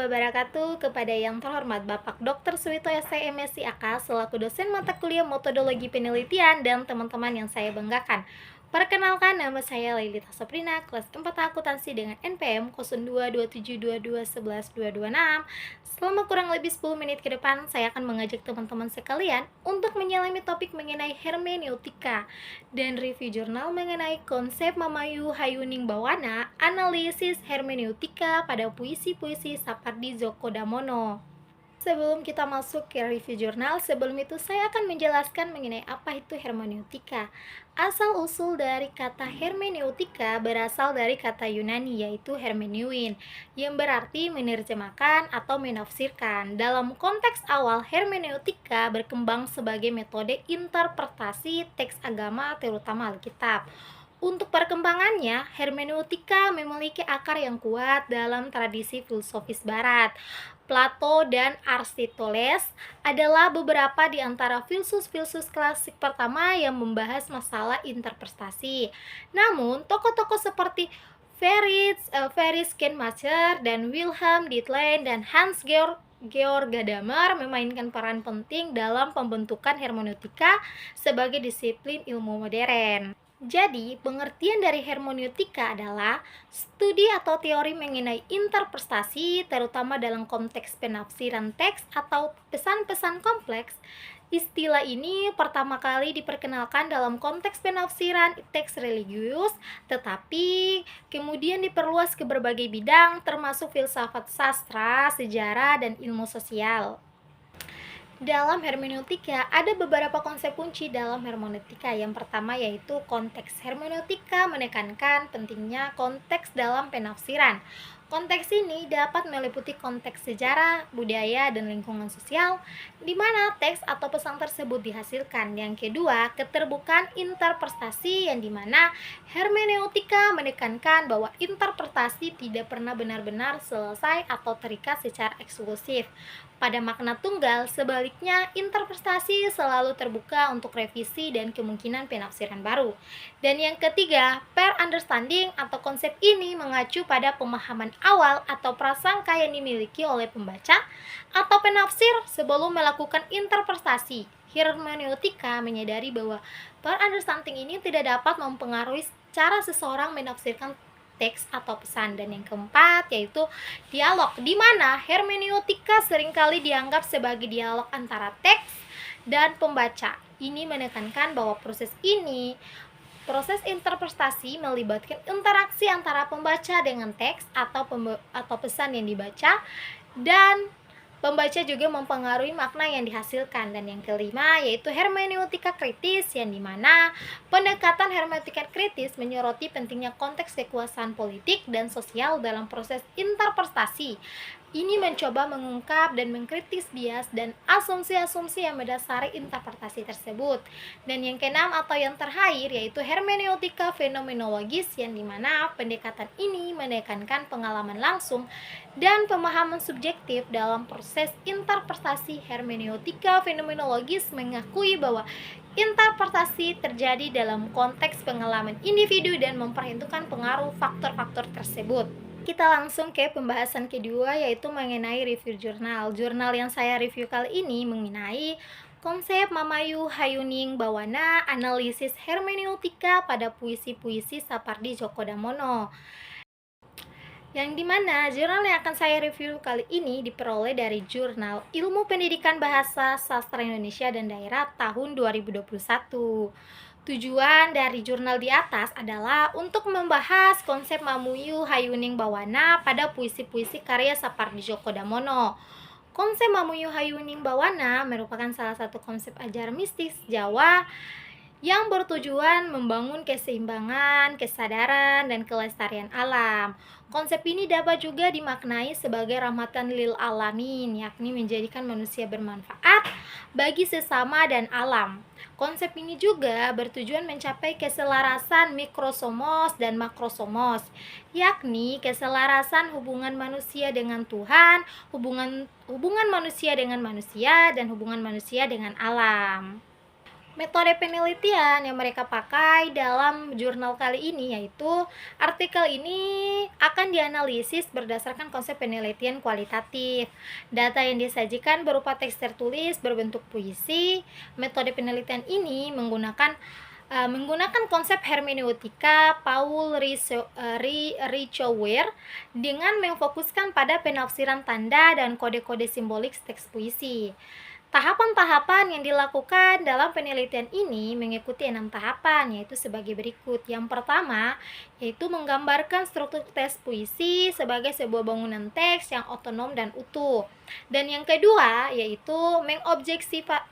wabarakatuh kepada yang terhormat Bapak Dr. Suwito STMSIAK selaku dosen mata kuliah metodologi penelitian dan teman-teman yang saya banggakan. Perkenalkan, nama saya Lailita Sabrina, kelas 4 akuntansi dengan NPM 022722112226. Selama kurang lebih 10 menit ke depan, saya akan mengajak teman-teman sekalian untuk menyelami topik mengenai hermeneutika dan review jurnal mengenai konsep Mamayu Hayuning Bawana, analisis hermeneutika pada puisi-puisi Sapardi Djoko Damono. Sebelum kita masuk ke review jurnal, sebelum itu saya akan menjelaskan mengenai apa itu hermeneutika. Asal-usul dari kata hermeneutika berasal dari kata Yunani yaitu hermeneuin, yang berarti menerjemahkan atau menafsirkan. Dalam konteks awal, hermeneutika berkembang sebagai metode interpretasi teks agama terutama Alkitab. Untuk perkembangannya, hermeneutika memiliki akar yang kuat dalam tradisi filosofis barat. Plato dan Aristoteles adalah beberapa di antara filsuf-filsuf klasik pertama yang membahas masalah interpretasi. Namun, tokoh-tokoh seperti Friedrich Schleiermacher dan Wilhelm Dilthey dan Hans-Georg Gadamer memainkan peran penting dalam pembentukan hermeneutika sebagai disiplin ilmu modern. Jadi, pengertian dari hermeneutika adalah studi atau teori mengenai interpretasi, terutama dalam konteks penafsiran teks atau pesan-pesan kompleks. Istilah ini pertama kali diperkenalkan dalam konteks penafsiran teks religius, tetapi kemudian diperluas ke berbagai bidang, termasuk filsafat sastra, sejarah, dan ilmu sosial. Dalam hermeneutika, ada beberapa konsep kunci dalam hermeneutika. Yang pertama yaitu konteks. Hermeneutika menekankan pentingnya konteks dalam penafsiran. Konteks ini dapat meliputi konteks sejarah, budaya, dan lingkungan sosial, di mana teks atau pesan tersebut dihasilkan. Yang kedua, keterbukaan interpretasi, yang dimana hermeneutika menekankan bahwa interpretasi tidak pernah benar-benar selesai atau terikat secara eksklusif pada makna tunggal. Sebaliknya, interpretasi selalu terbuka untuk revisi dan kemungkinan penafsiran baru. Dan yang ketiga, pair understanding atau konsep ini mengacu pada pemahaman awal atau prasangka yang dimiliki oleh pembaca atau penafsir sebelum melakukan interpretasi. Hermeneutika menyadari bahwa pair understanding ini tidak dapat mempengaruhi cara seseorang menafsirkan teks atau pesan. Dan yang keempat yaitu dialog, di mana hermeneutika seringkali dianggap sebagai dialog antara teks dan pembaca. Ini menekankan bahwa proses interpretasi melibatkan interaksi antara pembaca dengan teks atau pesan yang dibaca, dan pembaca juga mempengaruhi makna yang dihasilkan. Dan yang kelima yaitu hermeneutika kritis, yang dimana pendekatan hermeneutika kritis menyoroti pentingnya konteks kekuasaan politik dan sosial dalam proses interpretasi. Ini mencoba mengungkap dan mengkritis bias dan asumsi-asumsi yang mendasari interpretasi tersebut. Dan yang keenam atau yang terakhir yaitu hermeneutika fenomenologis, yang dimana pendekatan ini menekankan pengalaman langsung dan pemahaman subjektif dalam proses interpretasi. Hermeneutika fenomenologis mengakui bahwa interpretasi terjadi dalam konteks pengalaman individu dan memperhitungkan pengaruh faktor-faktor tersebut. Kita langsung ke pembahasan kedua yaitu mengenai review jurnal. Jurnal yang saya review kali ini mengenai konsep Mamayu Hayuning Bawana, analisis hermeneutika pada puisi-puisi Sapardi Djoko Damono. Yang dimana jurnal yang akan saya review kali ini diperoleh dari jurnal Ilmu Pendidikan Bahasa Sastra Indonesia dan Daerah tahun 2021. Tujuan dari jurnal di atas adalah untuk membahas konsep Mamayu Hayuning Bawana pada puisi-puisi karya Sapardi Djoko Damono. Konsep Mamayu Hayuning Bawana merupakan salah satu konsep ajaran mistis Jawa yang bertujuan membangun keseimbangan, kesadaran, dan kelestarian alam. Konsep ini dapat juga dimaknai sebagai rahmatan lil alamin, yakni menjadikan manusia bermanfaat bagi sesama dan alam. Konsep ini juga bertujuan mencapai keselarasan mikrosomos dan makrosomos, yakni keselarasan hubungan manusia dengan Tuhan, hubungan manusia dengan manusia, dan hubungan manusia dengan alam. Metode penelitian yang mereka pakai dalam jurnal kali ini yaitu artikel ini akan dianalisis berdasarkan konsep penelitian kualitatif. Data yang disajikan berupa teks tertulis berbentuk puisi. Metode penelitian ini menggunakan konsep hermeneutika Paul Ricoeur dengan memfokuskan pada penafsiran tanda dan kode-kode simbolik teks puisi. Tahapan-tahapan yang dilakukan dalam penelitian ini mengikuti 6 tahapan, yaitu sebagai berikut. Yang pertama, yaitu menggambarkan struktur teks puisi sebagai sebuah bangunan teks yang otonom dan utuh. Dan yang kedua, yaitu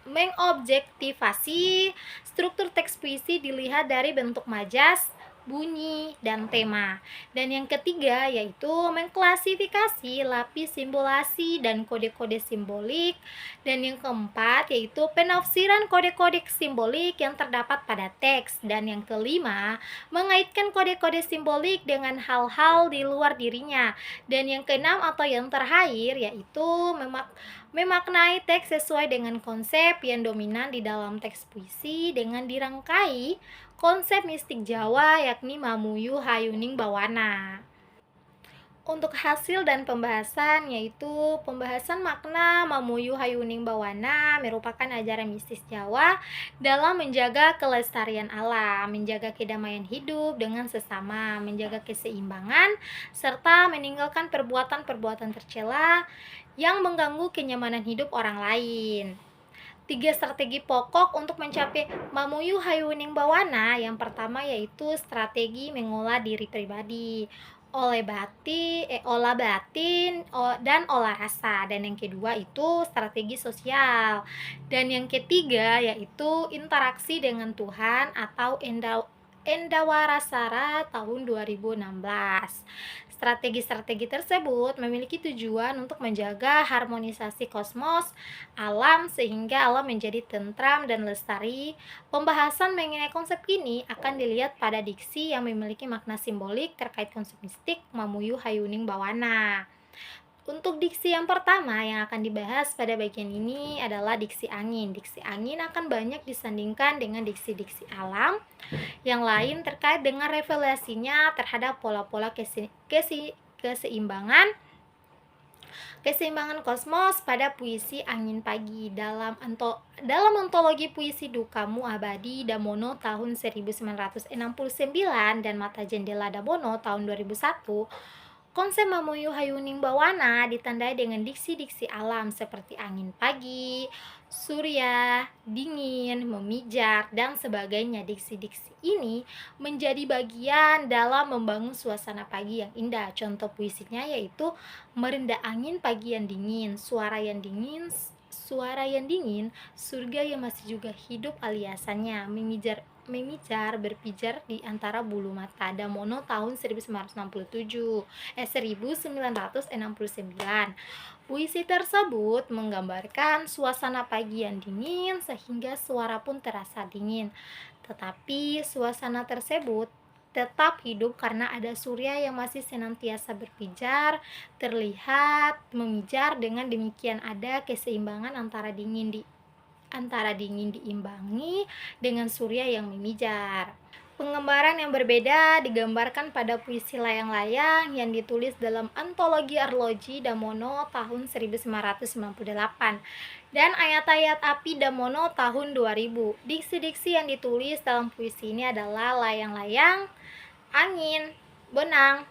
mengobjektivasi struktur teks puisi dilihat dari bentuk majas, bunyi, dan tema. Dan yang ketiga yaitu mengklasifikasi lapis simbolasi dan kode-kode simbolik. Dan yang keempat yaitu penafsiran kode-kode simbolik yang terdapat pada teks. Dan yang kelima, mengaitkan kode-kode simbolik dengan hal-hal di luar dirinya. Dan yang keenam atau yang terakhir yaitu memaknai teks sesuai dengan konsep yang dominan di dalam teks puisi dengan dirangkai konsep mistik Jawa yakni Mamuyu Hayuning Bawana. Untuk hasil dan pembahasan yaitu pembahasan makna Mamuyu Hayuning Bawana merupakan ajaran mistis Jawa dalam menjaga kelestarian alam, menjaga kedamaian hidup dengan sesama, menjaga keseimbangan, serta meninggalkan perbuatan-perbuatan tercela yang mengganggu kenyamanan hidup orang lain. 3 strategi pokok untuk mencapai Mamuyu Hayuning Bawana. Yang pertama yaitu strategi mengolah diri pribadi, olah batin dan olah rasa. Dan yang kedua itu strategi sosial. Dan yang ketiga yaitu interaksi dengan Tuhan atau Endawarasara tahun 2016. Strategi-strategi tersebut memiliki tujuan untuk menjaga harmonisasi kosmos, alam sehingga alam menjadi tentram dan lestari. Pembahasan mengenai konsep ini akan dilihat pada diksi yang memiliki makna simbolik terkait konsep mistik Mamuyu Hayuning Bawana. Untuk diksi yang pertama yang akan dibahas pada bagian ini adalah diksi angin. Diksi angin akan banyak disandingkan dengan diksi-diksi alam yang lain terkait dengan revelasinya terhadap pola-pola keseimbangan kosmos pada puisi Angin Pagi dalam antologi puisi Dukamu Abadi Damono tahun 1969 dan Mata Jendela Damono tahun 2001. Konsep Mamuyu Hayuning Bawana ditandai dengan diksi-diksi alam seperti angin pagi, surya, dingin, memijar, dan sebagainya. Diksi-diksi ini menjadi bagian dalam membangun suasana pagi yang indah. Contoh puisinya yaitu merendah angin pagi yang dingin, suara yang dingin, surga yang masih juga hidup aliasannya, memijar berpijar di antara bulu mata. Damono tahun 1969. Puisi tersebut menggambarkan suasana pagi yang dingin sehingga suara pun terasa dingin. Tetapi suasana tersebut tetap hidup karena ada surya yang masih senantiasa berpijar, terlihat memijar. Dengan demikian ada keseimbangan antara dingin diimbangi dengan surya yang memijar. Penggambaran yang berbeda digambarkan pada puisi Layang-Layang yang ditulis dalam antologi Arloji Damono tahun 1998 dan Ayat-ayat Api Damono tahun 2000. Diksi-diksi yang ditulis dalam puisi ini adalah layang-layang, angin, benang,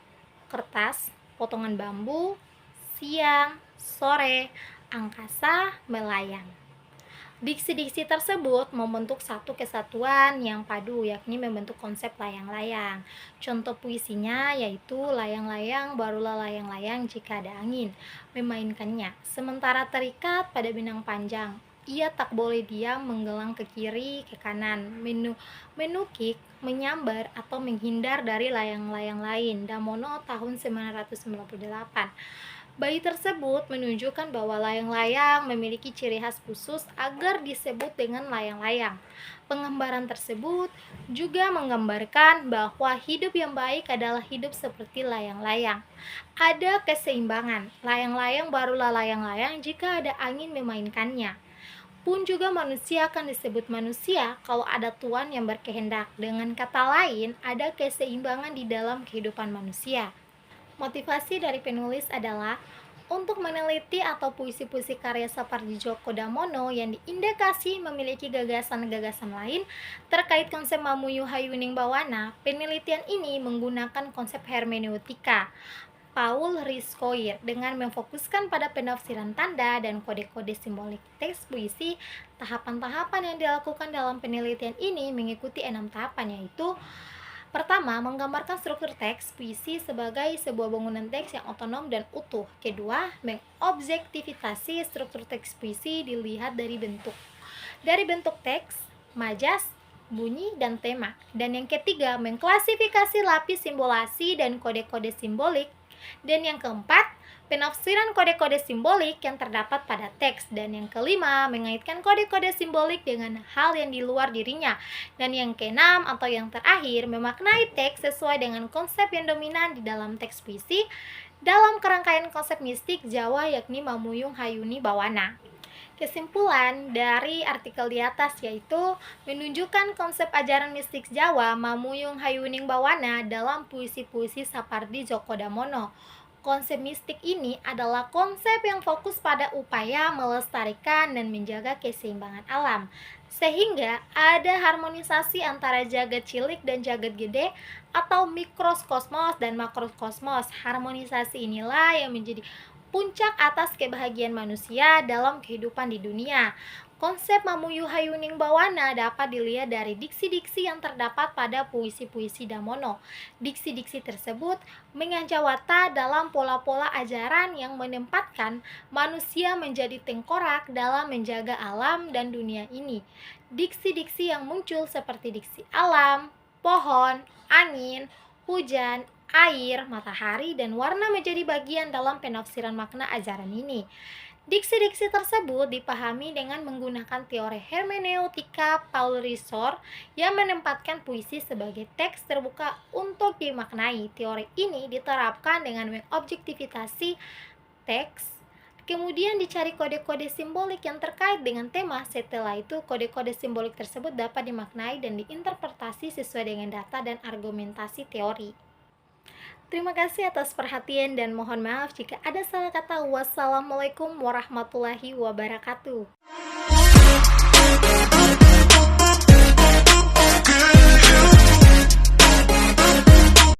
kertas, potongan bambu, siang, sore, angkasa, melayang. Diksi-diksi tersebut membentuk satu kesatuan yang padu, yakni membentuk konsep layang-layang. Contoh puisinya yaitu layang-layang barulah layang-layang jika ada angin memainkannya, sementara terikat pada benang panjang. Ia tak boleh diam menggelang ke kiri, ke kanan, menukik, menyambar, atau menghindar dari layang-layang lain. Damono tahun 1998. Bait tersebut menunjukkan bahwa layang-layang memiliki ciri khas khusus agar disebut dengan layang-layang. Penggambaran tersebut juga menggambarkan bahwa hidup yang baik adalah hidup seperti layang-layang. Ada keseimbangan. Layang-layang barulah layang-layang jika ada angin memainkannya. pun juga manusia akan disebut manusia kalau ada Tuhan yang berkehendak. Dengan kata lain, ada keseimbangan di dalam kehidupan manusia. Motivasi dari penulis adalah untuk meneliti atau puisi-puisi karya seperti Djoko Damono yang diindikasi memiliki gagasan-gagasan lain terkait konsep Mamuju Hayuning Bawana. Penelitian ini menggunakan konsep hermeneutika Paul Ricoeur dengan memfokuskan pada penafsiran tanda dan kode-kode simbolik teks puisi. Tahapan-tahapan yang dilakukan dalam penelitian ini mengikuti 6 tahapan, yaitu pertama, menggambarkan struktur teks puisi sebagai sebuah bangunan teks yang otonom dan utuh. Kedua, mengobjektifikasi struktur teks puisi dilihat dari bentuk teks, majas, bunyi, dan tema. Dan yang ketiga, mengklasifikasi lapis simbolasi dan kode-kode simbolik. Dan yang keempat, penafsiran kode-kode simbolik yang terdapat pada teks. Dan yang kelima, mengaitkan kode-kode simbolik dengan hal yang di luar dirinya. Dan yang keenam atau yang terakhir, memaknai teks sesuai dengan konsep yang dominan di dalam teks puisi dalam kerangkaian konsep mistik Jawa, yakni Mamuju Hayuning Bawana. Kesimpulan dari artikel di atas yaitu menunjukkan konsep ajaran mistik Jawa Mamuju Hayuning Bawana dalam puisi-puisi Sapardi Djoko Damono. Konsep mistik ini adalah konsep yang fokus pada upaya melestarikan dan menjaga keseimbangan alam, sehingga ada harmonisasi antara jagat cilik dan jagat gede atau mikrokosmos dan makrokosmos. Harmonisasi inilah yang menjadi puncak atas kebahagiaan manusia dalam kehidupan di dunia. Konsep Mamuju Hayuning Bawana dapat dilihat dari diksi-diksi yang terdapat pada puisi-puisi Damono. Diksi-diksi tersebut menganjawata dalam pola-pola ajaran yang menempatkan manusia menjadi tengkorak dalam menjaga alam dan dunia ini. Diksi-diksi yang muncul seperti diksi alam, pohon, angin, hujan, air, matahari, dan warna menjadi bagian dalam penafsiran makna ajaran ini. Diksi-diksi tersebut dipahami dengan menggunakan teori hermeneutika Paul Ricoeur yang menempatkan puisi sebagai teks terbuka untuk dimaknai. Teori ini diterapkan dengan mengobjektifikasi teks, kemudian dicari kode-kode simbolik yang terkait dengan tema. Setelah itu, kode-kode simbolik tersebut dapat dimaknai dan diinterpretasi sesuai dengan data dan argumentasi teori. Terima kasih atas perhatian dan mohon maaf jika ada salah kata. Wassalamualaikum warahmatullahi wabarakatuh.